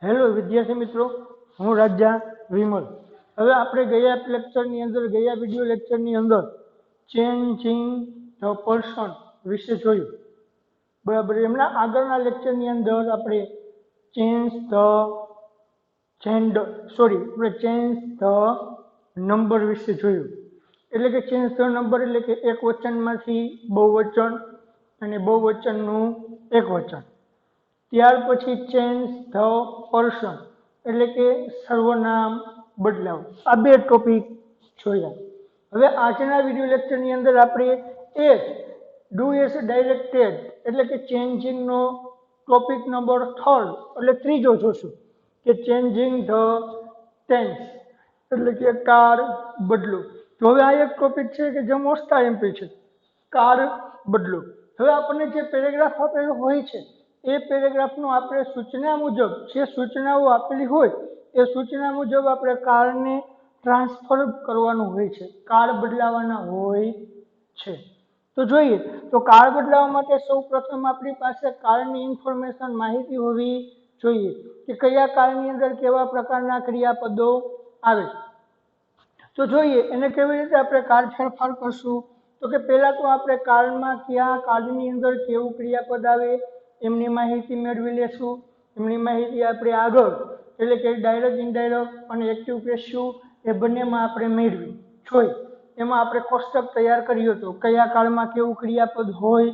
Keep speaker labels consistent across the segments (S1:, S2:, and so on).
S1: Hello વિદ્યાર્થી મિત્રો, હું રાજા વિમલ. હવે આપણે ગયા લેક્ચરની અંદર ગયા વિડિયો લેક્ચરની અંદર ચેન્જિંગ ધ પર્સન વિશે જોયું. બરાબર. એમના આગળના લેક્ચરની અંદર આપણે ચેન્જ ધ નંબર વિશે જોયું. એટલે કે ચેન્જ ધ નંબર એટલે કે એક વચનમાંથી બહુવચન અને બહુવચનનું એક વચન. ત્યાર પછી ચેન્જ ધ પર્સન એટલે કે સર્વનામ બદલાવ. આ બે ટોપિક જોયા. હવે આજના વિડિયો લેક્ચરની અંદર આપણે ડુ એઝ ડાયરેક્ટેડ એટલે કે ચેન્જિંગનો ટોપિક નંબર 3 એટલે ત્રીજો જોશું કે ચેન્જિંગ ધ ટેન્સ એટલે કે કાળ બદલો. તો હવે આ એક ટોપિક છે કે જે મોસ્ટ એમપી છે, કાળ બદલો. હવે આપણને જે પેરેગ્રાફ આપેલો હોય છે એ પેરેગ્રાફનું આપણે સૂચના મુજબ જે સૂચનાઓ આપેલી હોય એ સૂચના મુજબ આપણે કાળને ટ્રાન્સફર કરવાનું હોય છે, કાળ બદલાવાના હોય છે. તો જોઈએ તો કાળ બદલાવવા માટે સૌ પ્રથમ આપણી પાસે કાળની ઇન્ફોર્મેશન માહિતી હોવી જોઈએ કે કયા કાળની અંદર કેવા પ્રકારના ક્રિયાપદો આવે. તો જોઈએ એને કેવી રીતે આપણે કાળ ફેરફાર કરશું. તો કે પહેલાં તો આપણે કાળમાં કયા કાળની અંદર કેવું ક્રિયાપદ આવે એમની માહિતી મેળવી લેશું. એમની માહિતી આપણે આગળ એટલે કે ડાયરેક્ટ ઇનડાયરેક્ટ અને એક્ટિવ પેસિવ એ બંનેમાં આપણે મેળવી જોઈ. એમાં આપણે કોષ્ટક તૈયાર કર્યું હતું કયા કાળમાં કેવું ક્રિયાપદ હોય.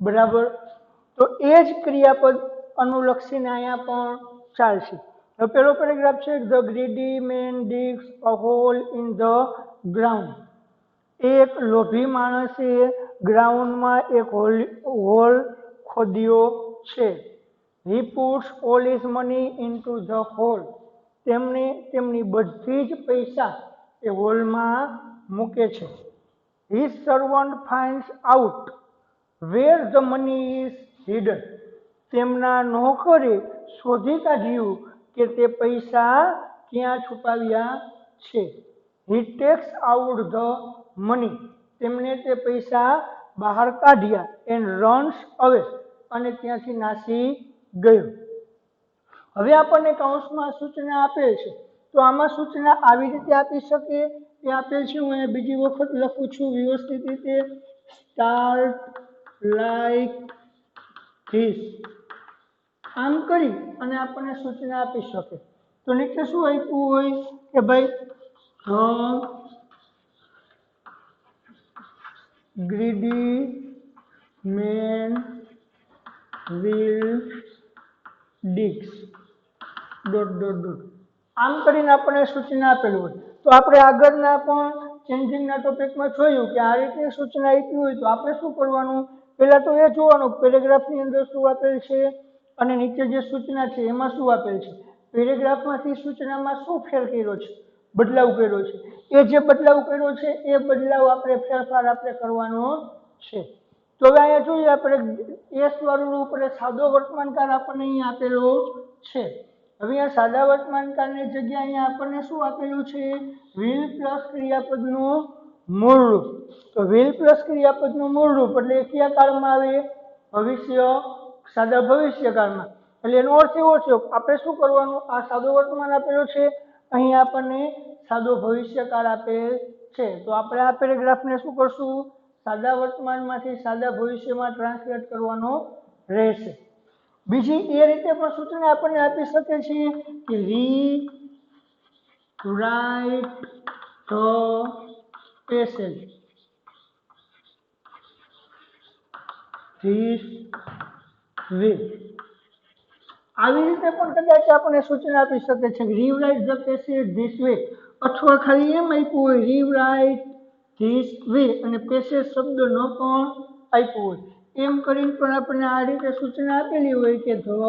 S1: બરાબર. તો એ જ ક્રિયાપદ અનુલક્ષીને અહીંયા પણ ચાલશે. હવે પહેલો પેરેગ્રાફ છે the greedy man digs a hole in the ground. એક લોભી માણસે ગ્રાઉન્ડમાં એક હોલ ખોદ્યો છે. He puts all his money into the hole. તેમણે તેમની બધી જ પૈસા એ હોલમાં મૂકે છે. His servant finds out where the money is hidden. તેમના નોકરે શોધી કાઢ્યું કે તે પૈસા ક્યાં છુપાવ્યા છે. હી ટેક્સ આઉટ ધ મની. તેમણે તે પૈસા બહાર કાઢ્યા એન્ડ રન્સ અવે. અને ત્યાંથી નાસી ગયો. હવે આપણને કૌંસમાં સૂચના આપેલ છે. તો આમાં સૂચના આવી રીતે આપી શકે એ આપેલ છે. હું અહીંયા બીજી વખત લખું છું વ્યવસ્થિત રીતે. Start like this. આમ કરી અને આપણને સૂચના આપી શકે. તો નીચે શું આપ્યું હોય કે ભાઈ ગ્રીડી મેન will digs ... આમ કરીને આપણને સૂચના આપેલું હોય. તો આપણે આગળના પણ ચેન્જિંગના ટોપિકમાં જોયું કે આ રીતે સૂચના આપી હોય તો આપણે શું કરવાનું. પહેલા તો એ જોવાનું પેરેગ્રાફની અંદર શું આપેલ છે અને નીચે જે સૂચના છે એમાં શું આપેલ છે. પેરેગ્રાફમાંથી સૂચનામાં શું ફેર કર્યો છે, બદલાવ કર્યો છે. એ જે બદલાવ કર્યો છે એ બદલાવ આપણે ફેરફાર આપણે કરવાનો છે. તો હવે અહીંયા જોઈએ આપણે એસ વાળું રૂપ એટલે સાદો વર્તમાનકાળ આપણને અહીંયા આપેલો છે. હવે અહીંયા સાદા વર્તમાનકાળની જગ્યાએ અહીંયા આપણને શું આપેલું છે વિલ પ્લસ ક્રિયાપદનું મૂળ રૂપ. તો વિલ પ્લસ ક્રિયાપદનું મૂળ રૂપ એટલે કયા કાળમાં આવે, ભવિષ્ય, સાદા ભવિષ્યકાળમાં. એટલે એનો અર્થ એવો છે આપણે શું કરવાનું, આ સાદો વર્તમાન આપેલો છે, અહીંયા આપણને સાદો ભવિષ્યકાળ આપેલ છે. તો આપણે આ પેરેગ્રાફને શું કરશું, સાદા વર્તમાનમાંથી સાદા ભવિષ્યમાં ટ્રાન્સલેટ કરવાનો રહેશે. બીજી એ રીતે પણ સૂચના આપણને આપી શકે છે કે રી write the passage this way. આવી રીતે પણ કદાચ આપણને સૂચના આપી શકે છે rewrite the passage this way. અથવા ખાલી એમ આપ્યું હોય રીવરાઇટ ધીસ વે અને પેસેજ શબ્દ ન પણ આપ્યું હોય. એમ કરીને પણ આપણને આ રીતે સૂચના આપેલી હોય કે the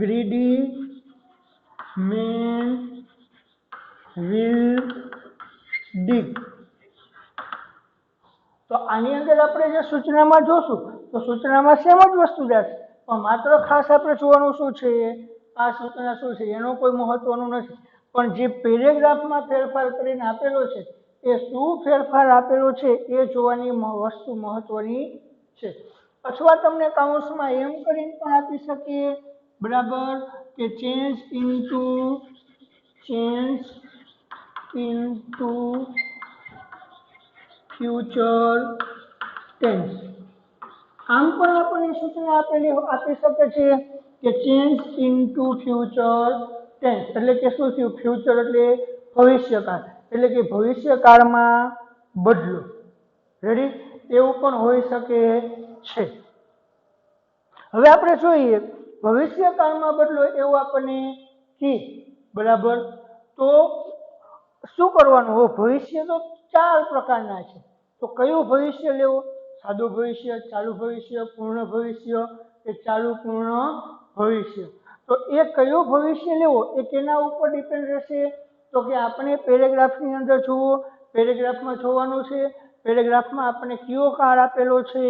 S1: greedy man will dig. તો આની અંદર આપણે જે સૂચનામાં જોશું તો સૂચનામાં સેમ જ વસ્તુ જશે, પણ માત્ર ખાસ આપણે જોવાનું શું છે, આ સૂચના શું છે એનો કોઈ મહત્વનું નથી. પણ જે પેરેગ્રાફમાં ફેરફાર કરીને આપેલો છે એ શું ફેરફાર આપેલો છે એ જોવાની વસ્તુ મહત્વની છે. અથવા તમને કૌંસમાં એમ કરીને પણ આપી શકીએ બરાબર કે ચેન્જ ઇનટુ ફ્યુચર ટેન્સ. આમ પણ આપણને સૂચના આપી શકે છે કે ચેન્જ ઇનટુ ફ્યુચર ટેન્સ એટલે કે શું થયું, ફ્યુચર એટલે ભવિષ્યકાળ, એટલે કે ભવિષ્યકાળમાં બદલો. રેડી, એવું પણ હોઈ શકે છે. હવે આપણે જોઈએ ભવિષ્યકાળમાં બદલો એવું આપણને કી, બરાબર. તો શું કરવાનું હોય, ભવિષ્ય તો 4 પ્રકારના છે. તો કયું ભવિષ્ય લેવું, સાદું ભવિષ્ય, ચાલુ ભવિષ્ય, પૂર્ણ ભવિષ્ય કે ચાલુ પૂર્ણ ભવિષ્ય. તો એ કયું ભવિષ્ય લેવો એ કેના ઉપર ડિપેન્ડ રહેશે, તો કે આપણે પેરેગ્રાફની અંદર જુઓ, પેરેગ્રાફમાં જોવાનું છે, પેરેગ્રાફમાં આપણે કયો કાળ આપેલો છે,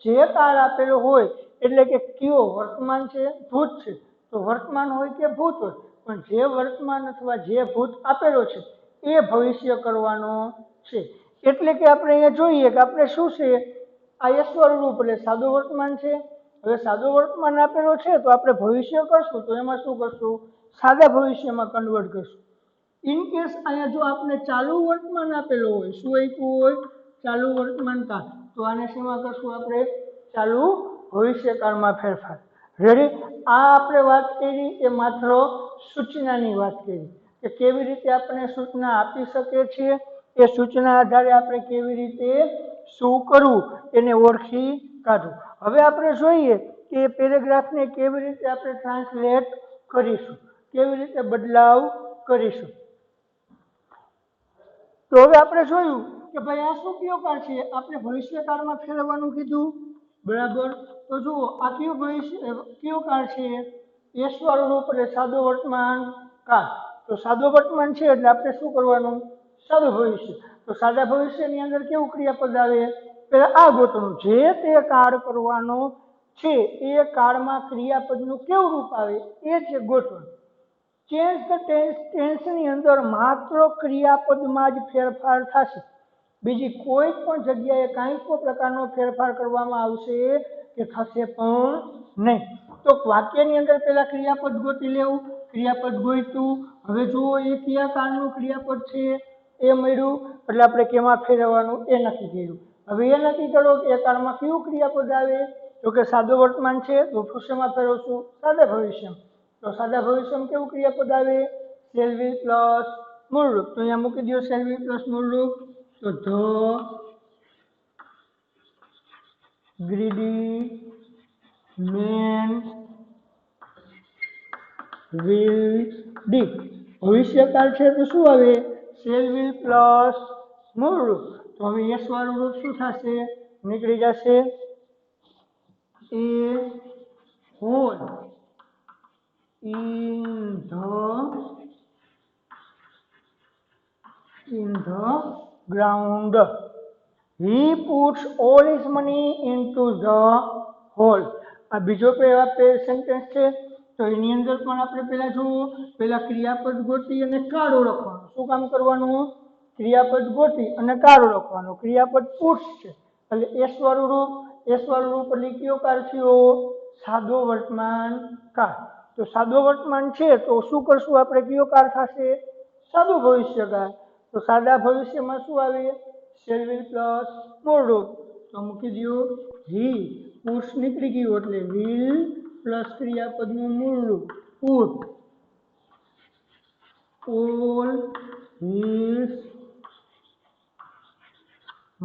S1: જે કાળ આપેલો હોય એટલે કે કયો વર્તમાન છે, ભૂત છે, તો વર્તમાન હોય કે ભૂત હોય, પણ જે વર્તમાન અથવા જે ભૂત આપેલો છે એ ભવિષ્ય કરવાનો છે. એટલે કે આપણે અહીંયા જોઈએ કે આપણે શું છે, આ યશવાળું રૂપ એટલે સાદું વર્તમાન છે. હવે સાદું વર્તમાન આપેલો છે તો આપણે ભવિષ્ય કરશું તો એમાં શું કરશું, સાદા ભવિષ્યમાં કન્વર્ટ કરશું. ઇન કેસ અહીંયા જો આપણે ચાલુ વર્તમાન આપેલો હોય, શું આપ્યું હોય, ચાલુ વર્તમાન કાળ, તો આને શેમાં કરશું આપણે, ચાલુ ભવિષ્યકાળમાં ફેરફાર. રેડી, આ આપણે વાત કરી એ માત્ર સૂચનાની વાત કરી કે કેવી રીતે આપણે સૂચના આપી શકીએ છીએ, એ સૂચના આધારે આપણે કેવી રીતે શું કરવું એને ઓળખી કાઢવું. હવે આપણે જોઈએ કે પેરેગ્રાફને કેવી રીતે આપણે ટ્રાન્સલેટ કરીશું, કેવી રીતે બદલાવ કરીશું. તો હવે આપણે જોયું કે ભાઈ આ શું કયો કાળ છે, આપણે ભવિષ્યકાળમાં ફેરવવાનું કીધું, બરાબર. તો જુઓ આ કયો કયો કાળ છે, યશવાળું રૂપ એટલે સાદું વર્તમાન કાળ. તો સાદું વર્તમાન છે એટલે આપણે શું કરવાનું, સાદું ભવિષ્ય. તો સાદા ભવિષ્યની અંદર કેવું ક્રિયાપદ આવે, પહેલા આ ગોતવાનું, જે તે કાળ કરવાનો છે એ કાળમાં ક્રિયાપદનું કેવું રૂપ આવે એ છે ગોતવાનું. ચેન્જ ધ ટેન્સની અંદર માત્ર ક્રિયાપદમાં જ ફેરફાર થશે, બીજી કોઈ પણ જગ્યાએ કાંઈ પણ પ્રકારનો ફેરફાર કરવામાં આવશે કે થશે પણ નહીં. તો વાક્યની અંદર પહેલા ક્રિયાપદ ગોતી લેવું, ક્રિયાપદ ગોત્યું. હવે જુઓ એ કયા કાળનું ક્રિયાપદ છે એ મળ્યું એટલે આપણે કેમાં ફેરવવાનું એ નક્કી કર્યું. હવે એ નક્કી કરો કે એ કાળમાં કયું ક્રિયાપદ આવે, તો કે સાદું વર્તમાન છે તો ભવિષ્યમાં ફેરવશું સાદા ભવિષ્યમાં. તો સાદા ભવિષ્યમાં કેવું ક્રિયાપદ આવે, શેલ વિલ પ્લસ મૂળરૂપ. તો અહીંયા મૂકી દો શેલ વિલ પ્લસ મૂળરૂપ. તો ધ ગ્રીડી મેન વિલ ડી. ભવિષ્યકાળ છે તો શું આવે, શેલ વિલ પ્લસ મૂળરૂપ. તો હવે યસ વાળું રૂપ શું થશે, નીકળી જશે, એ hall in the ground. He puts all his money into the hole. આ બીજો સેન્ટેન્સ છે તો એની અંદર પણ આપણે પહેલા જુઓ, પહેલા ક્રિયાપદ ગોતી અને કાળ ઓળખવાનું. શું કામ કરવાનું, ક્રિયાપદ ગોતી અને કાળ ઓળખવાનું. ક્રિયાપદ પુટ્સ છે એટલે એસ વાળું રૂપ, એસ વાળું રૂપ એટલે કયો કાળ થયો, સાદો વર્તમાન કાળ. તો સાદો વર્તમાન છે તો શું કરશું આપણે, કયો કાળ થશે, સાદું ભવિષ્યકાળ. તો સાદા ભવિષ્યમાં શું આવે, શેલ વિલ પ્લસ મૂળરૂપ. તો મૂકી દો હી, પુટ્સ નીકળી ગયું એટલે વિલ પ્લસ ક્રિયાપદનું મૂળરૂપ put all his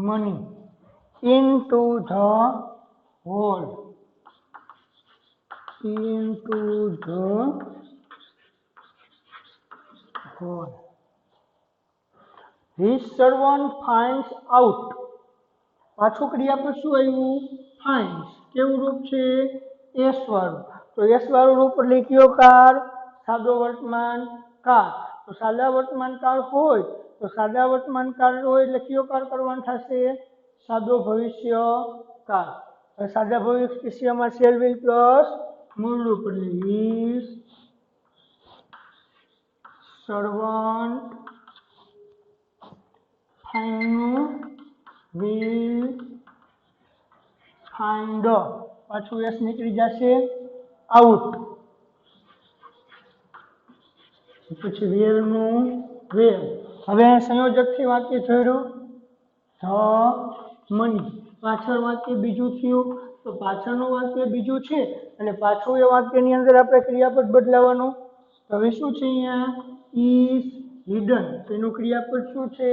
S1: money into the hole, into the hole. His servant finds out. પાછું ક્રિયાપદ શું આવ્યું, finds. કેવું રૂપ છે, એસ વાળું. તો એસ વાળું રૂપ એટલે કયો કાળ, સાદો વર્તમાન કાળ. તો સાદા વર્તમાન કાળ હોય તો સાદા વર્તમાન કાળ હોય એટલે કયો કાળ કરવાનો થશે, સાદો ભવિષ્ય કાળ. હવે સાદા ભવિષ્યમાં શેલ વિલ પ્લસ મૂળરૂપ એટલે his servant will find. પાછું એસ નીકળી જશે આઉટ. પછી વેરનું વેર. હવે સંયોજકથી વાક્ય જોયું ધ મની. પાછળ વાક્ય બીજું થયું તો પાછળનું વાક્ય બીજું છે અને પાછું એ વાક્યની અંદર આપણે ક્રિયાપદ બદલાવાનું. હવે શું છે અહીંયા ઇઝ હિડન. એનું ક્રિયાપદ શું છે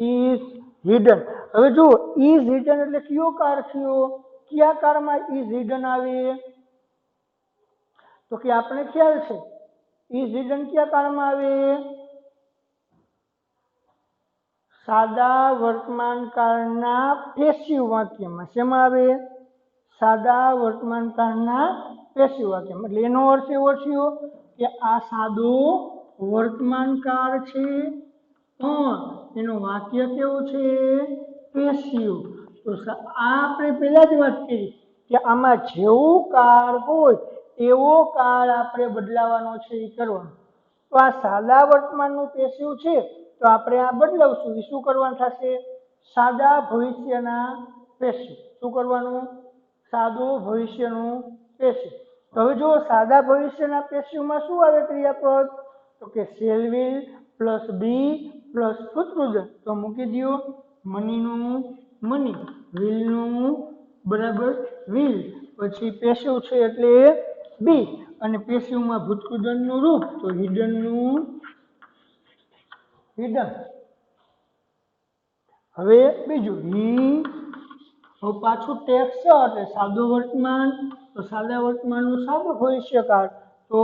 S1: ઇઝ હિડન. હવે જુઓ ઇઝ હિડન એટલે કયો કાર થયો? કયા કારમાં ઇઝ હિડન આવે? તો કે આપણે ખ્યાલ છે ઇઝ હિડન કયા કાળમાં આવે? સાદા વર્તમાન કાળના પેસિવ વાક્યમાં. શેમાં આવે? સાદા વર્તમાન કાળના પેસિવ વાક્યમાં. એટલે એનો અર્થ એવો થયો કે આ સાદો વર્તમાન કાળ છે પણ એનું વાક્ય કેવું છે? પેસિવ. તો આ આપણે પહેલા જ વાત કરી કે આમાં જેવું કાળ હોય એવો કાળ આપણે બદલાવાનો છે એ કરવાનો. તો આ સાદા વર્તમાનનું પેસિવ છે તો આપણે આ બદલાવશું. એ શું કરવાનું થશે? સાદા ભવિષ્યના પેસિવ. શું કરવાનું? સાદું ભવિષ્યનું પેસિવ. તો હવે જો સાદા ભવિષ્યના પેસિવમાં શું આવે ક્રિયાપદ? તો કે shall will plus be plus ભૂતપૂર્વ. તો મૂકી દો મનીનું મની, વિલનું બરાબર વિલ, પછી પેસિવ છે એટલે બી અને પેસિવમાં ભૂતકૃદનનું રૂપ તો હિડનનું હિડન. હવે બીજું હી. હવે પાછું ટેક્સ છે એટલે સાદું વર્તમાન. તો સાદા વર્તમાનનું સાદું ભવિષ્યકાળ તો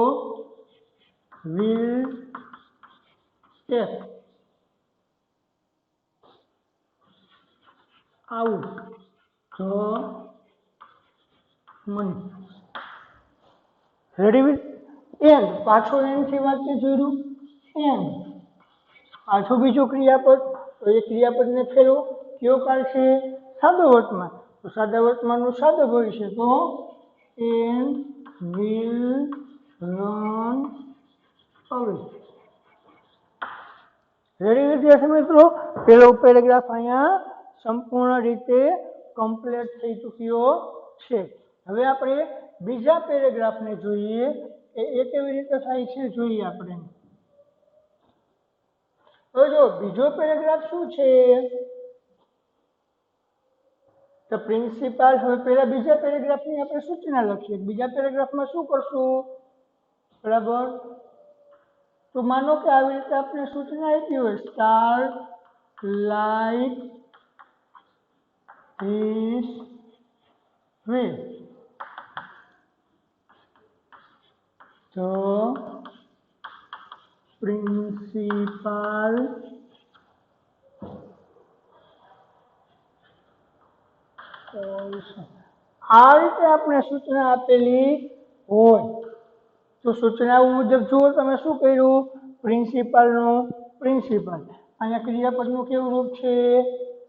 S1: will take out the money. Ready with and. પાછો એન્ડ થી વાક્ય જોયું એન્ડ. પાછું બીજું ક્રિયાપદ તો એ ક્રિયાપદને ફેરવો. કયો કાળ છે? સાદો વર્તમાન. તો સાદા વર્તમાનનું સાદો ભવિષ્ય તો એન્ડ વિલ રન અવે. રેડી વિદ્યાર્થી મિત્રો, પેલો પેરેગ્રાફ અહીંયા સંપૂર્ણ રીતે કમ્પ્લીટ થઈ ચૂક્યો છે. હવે આપણે બીજા પેરેગ્રાફને જોઈએ કે એ કેવી રીતે થાય છે જોઈએ આપણે. તો જો બીજો પેરેગ્રાફ શું છે? તો પ્રિન્સિપાલ. હવે પહેલા બીજા પેરેગ્રાફની આપણે સૂચના લખીએ. બીજા પેરેગ્રાફમાં શું કરશું? બરાબર. તો માનો કે આવી રીતે આપણે સૂચના આપી હોય start like this way. The principal આ રીતે આપણે સૂચના આપેલી હોય તો સૂચના મુજબ જુઓ તમે શું કર્યું? પ્રિન્સિપાલનું પ્રિન્સિપલ. અહીંયા ક્રિયાપદનું કેવું રૂપ છે?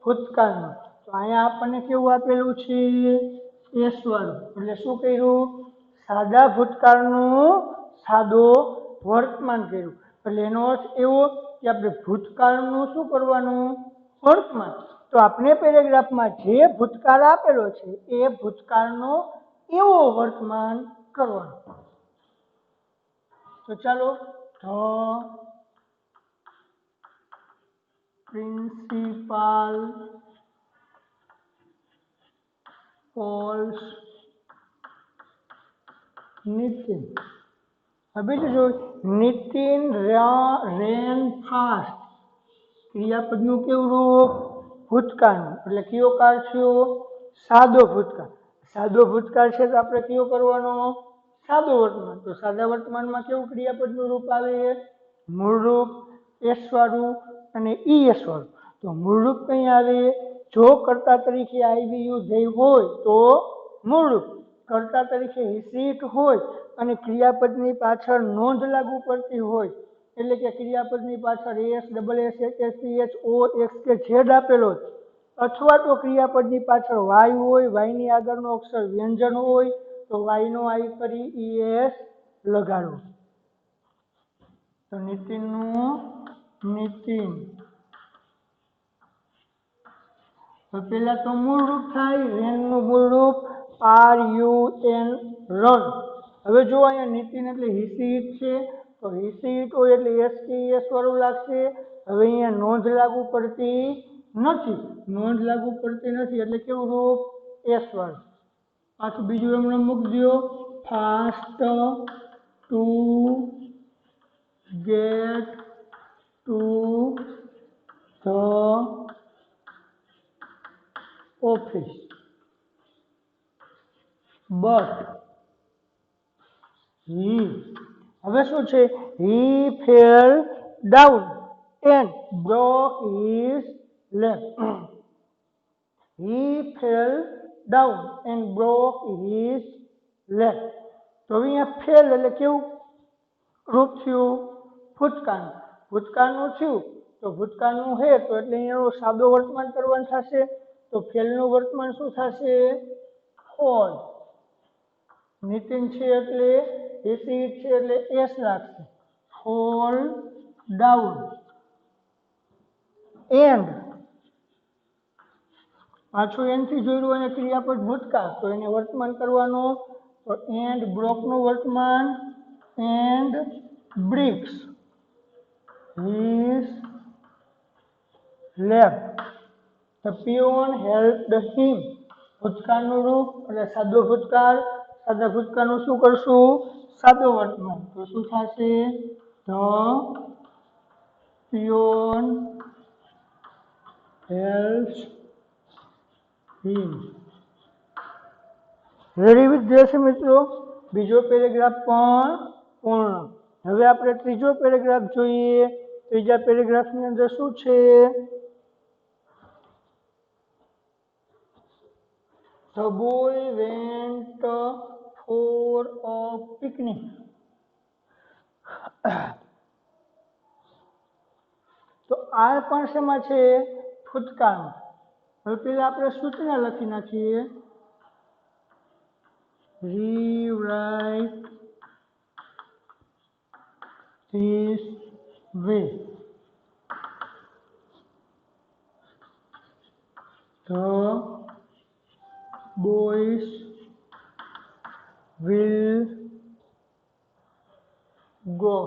S1: ભૂતકાળનું. તો અહીંયા આપણને કેવું આપેલું છે? એસ વાળું. એટલે શું કર્યું? સાદા ભૂતકાળનું સાદો વર્તમાન કર્યું. એટલે એનો અર્થ એવો કે આપણે ભૂતકાળનું શું કરવાનું? વર્તમાન. તો આપણે પેરેગ્રાફમાં જે ભૂતકાળ આપેલો છે એ ભૂતકાળનો એવો વર્તમાન કરવાનો. તો ચાલો ધ પ્રિન્સિપાલ કોલ્સ નિતિન. હવે બીજું જો નિતિન રેન ફાસ્ટ. ક્રિયાપદનું કેવું રૂપ? ભૂતકાળનું. એટલે કયો કાળ થયો? સાદો ભૂતકાળ. સાદો ભૂતકાળ છે તો આપણે કયો કરવાનો? સાદો વર્તમાન. તો સાદા વર્તમાનમાં કેવું ક્રિયાપદનું રૂપ આવે? મૂળ રૂપ એસ વાળું અને ઈ એસ વાળું. તો મૂળ રૂપ કઈ આવે? જો કર્તા તરીકે આઈ યુ ધેય હોય તો મૂળ રૂપ. કર્તા તરીકે હિસીટ હોય અને ક્રિયાપદની પાછળ નોંધ લાગુ પડતી હોય એટલે કે ક્રિયાપદની પાછળ S double S H S C H O X કે ઝેડ આપેલો હોય અથવા તો ક્રિયાપદની પાછળ વાય હોય, વાયની આગળનો અક્ષર વ્યંજન હોય તો વાયનો આઈ કરી ઈએસ લગાડો. તો નિતિનનું નિતિન. તો પેલા તો મૂળ રૂપ થાય. રેનનું મૂળ રૂપ આર યુ એન રન. હવે જો અહીંયા નિતિન એટલે હિસી છે તો હિસીટ હોય એટલે એસટીએસ વાળું લાગશે. હવે અહીંયા નોંધ લાગુ પડતી નથી, નોંધ લાગુ પડતી નથી એટલે કેવું રૂપ? એસ વાળું. પાછું બીજું એમને મૂકી દો, fast to get to the office but he, હવે શું છે? he fell down and broke his leg. he fell down and broke his leg. તો અહીંયા ફેલ એટલે કેવું રૂપ થયું? ભૂતકાળનું. ભૂતકાળનું થયું તો ભૂતકાળનું હે તો એટલે એનું સાદો વર્તમાન કરવાનું થશે. તો ફેલનું વર્તમાન શું થશે? ફોલ. નીતિન છે એટલે એસિડ છે એટલે એસ લાગશે, ફોલ ડાઉન. એન્ડ પાછું એનથી જોયું અને ક્રિયાપદ ભૂતકાળ તો એને વર્તમાન કરવાનો. તો એન્ડ બ્રોકનું વર્તમાન and BRICS his leg. The peon helped him. ભૂતકાળનું રૂપ એટલે સાદો ભૂતકાળ. સાદા ભૂતકાળનું શું કરશું? સાદો વર્તમાન. તો શું થશે? The peon helps him. Ready વિદ્યાર્થી મિત્રો, બીજો પેરેગ્રાફ પણ પૂર્ણ. હવે આપણે ત્રીજો પેરેગ્રાફ જોઈએ. ત્રીજા પેરેગ્રાફની અંદર શું છે? The boy went for a picnic. તો આ પણ શેમાં છે? ભૂતકાળમાં. હવે પેલા આપણે સૂચના લખી નાખીએ. Rewrite this way. The boys will go.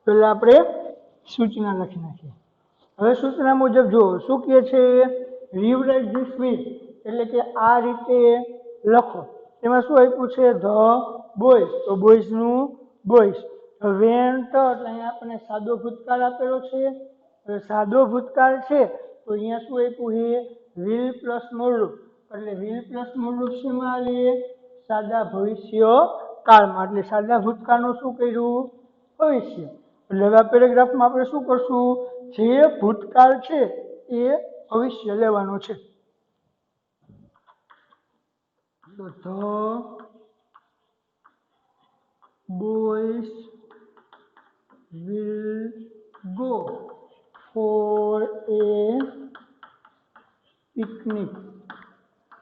S1: પહેલા આપણે સૂચના લખી નાખીએ. હવે સૂચના મુજબ જો શું કહે છે? રીવરાઇટ ધીસ વે એટલે કે આ રીતે લખો. એમાં શું આપ્યું છે? The boys. તો બોયઝનું બોયઝ. વેન્ટ એટલે અહીંયા આપણને સાદો ભૂતકાળ આપેલો છે. હવે સાદો ભૂતકાળ છે તો અહીંયા શું આપ્યું છે? વિલ પ્લસ મૂળરૂપ. એટલે વિલ પ્લસ મૂળરૂપ શેમાં આવે? સાદા ભવિષ્ય કાળમાં. એટલે સાદા ભૂતકાળનું શું કર્યું? ભવિષ્ય. એટલે હવે આ પેરેગ્રાફમાં આપણે શું કરશું? જે ભૂતકાળ છે એ ભવિષ્ય લેવાનો છે. તો the boys will go for a picnic.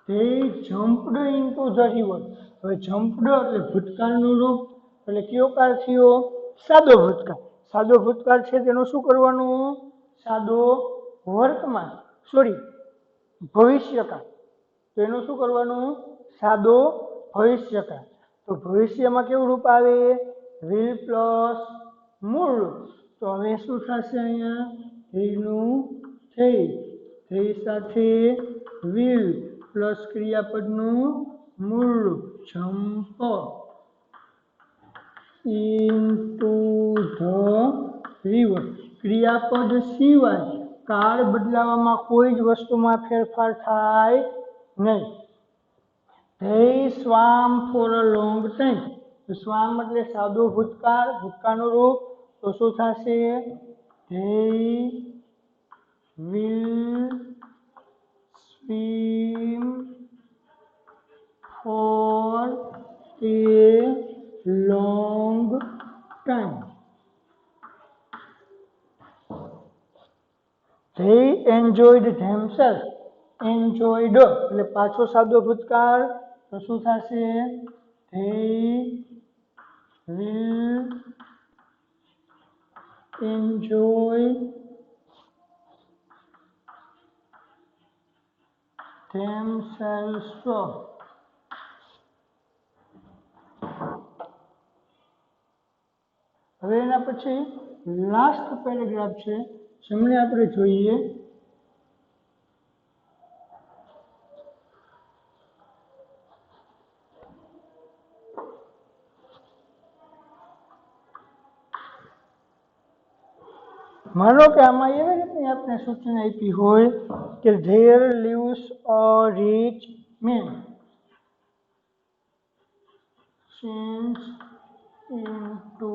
S1: They jumped into the river. હવે jumped એટલે ભૂતકાળનું રૂપ. એટલે કયો કાળ થયો? સાદો ભૂતકાળ. સાદો ભૂતકાળ છે તેનું શું કરવાનું? સાદો વર્તમાન ભવિષ્યકાળ. તો એનું શું કરવાનું? સાદો ભવિષ્યકાળ. તો ભવિષ્યમાં કેવું રૂપ આવે? વિલ પ્લસ મૂળ રૂપ. તો હવે શું થશે અહીંયા? થઈનું થઈ. થઈ સાથે વિલ પ્લસ ક્રિયાપદનું મૂળ રૂપ જમ્પ ઇનટુ ધ રિવર. ક્રિયાપદ સિવાય કાળ બદલાવામાં કોઈ જ વસ્તુમાં ફેરફાર થાય નહીં. They swam for a long time. swam એટલે સાદો ભૂતકાળ, ભૂતકાળનું રૂપ. તો શું થશે? They will swim for a long time. They enjoyed themselves. enjoyed એટલે પાછો સાદો ભૂતકાળ. તો શું થશે? They will enjoy themselves. હવે એના પછી લાસ્ટ પેરેગ્રાફ છે જેમને આપણે જોઈએ માનો કે આમાં એવી રીતની આપણે સૂચના આપી હોય કે there lives a rich man change into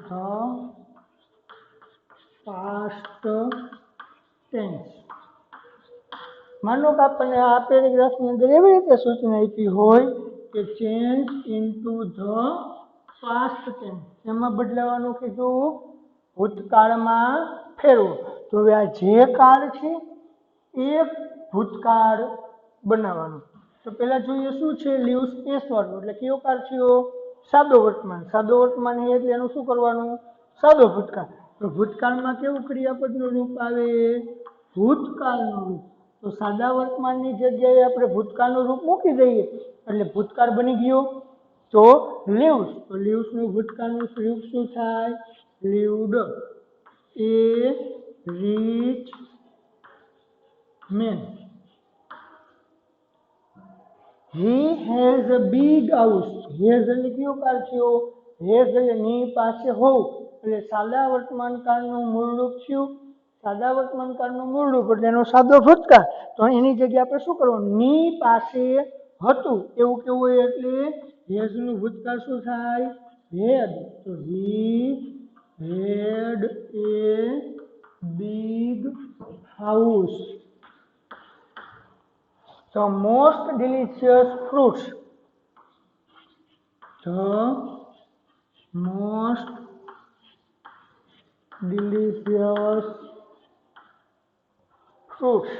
S1: the past tense. માનો કે આપણને આ પેરેગ્રાફની અંદર એવી રીતે સૂચના આપી હોય કે change into the past tense, એમાં બદલાવાનું કીધું ભૂતકાળમાં ફેરવો. તો હવે આ જે કાળ છે એ ભૂતકાળ બનાવવાનું. તો પહેલા જોઈએ શું છે લીવ્સ એસ વાળું, એટલે કયો કાળ થયો? સાદો વર્તમાન. સાદો વર્તમાન એટલે એનું શું કરવાનું? સાદો ભૂતકાળ. તો ભૂતકાળમાં કેવું ક્રિયાપદનું રૂપ આવે? ભૂતકાળનું રૂપ. તો સાદા વર્તમાનની જગ્યાએ આપણે ભૂતકાળનું રૂપ મૂકી દઈએ એટલે ભૂતકાળ બની ગયો. તો લીવ્સ, તો લીવ્સનું ભૂતકાળનું રૂપ શું થાય? Lived. A rich man. He has a big house. Has એટલે કયો કાળ થયો? હેઝ એટલે ની પાસે હોવું, એટલે સાદા વર્તમાન કાળનું મૂળ રૂપ થયું. સાદા વર્તમાન કાળનું મૂળ રૂપ એટલે એનો સાદો ભૂતકાળ. તો એની જગ્યાએ આપણે શું કરવાનું? ની પાસે હતું એવું કેવું હોય એટલે હેઝનું ભૂતકાળ શું થાય? હેડ. તો he had a big house. The most delicious fruits. The most delicious fruits.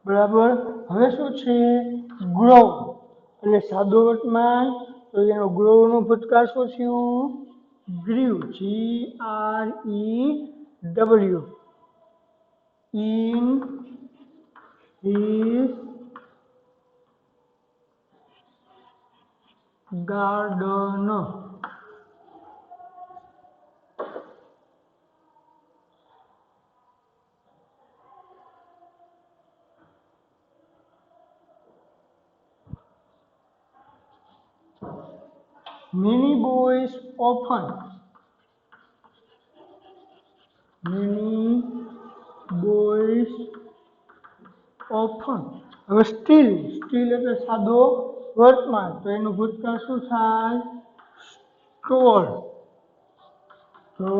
S1: બરાબર. હવે શું છે? ગ્રો એટલે સાદો વર્તમાન, તો એનો ગ્રોનું ભૂતકાળ શું થયું? Grieve. GREW. In his garden. Many boys often. Many boys often. હવે સ્ટીલ. સ્ટીલ એટલે સાદો વર્તમાન, તો એનું ભૂતકાળ શું થાય? સ્ટોર. તો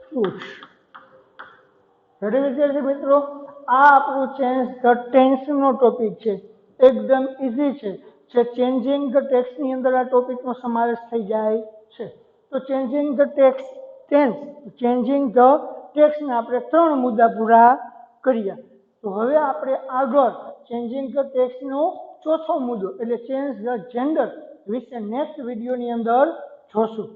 S1: ફ્રૂટ્સ. વિદ્યાર્થી મિત્રો, આ આપણું ચેન્જ ધ ટેન્સનો ટોપિક છે. એકદમ ઇઝી છે. જે ચેન્જિંગ ધ ટેક્સની અંદર આ ટોપિકનો સમાવેશ થઈ જાય છે. તો changing the tax tense, changing the ટેક્સના આપણે 3 મુદ્દા પૂરા કર્યા. તો હવે આપણે આગળ ચેન્જિંગ ધ ટેક્સનો ચોથો મુદ્દો એટલે ચેન્જ ધ જેન્ડર વિશે નેક્સ્ટ વિડીયોની અંદર જોશું.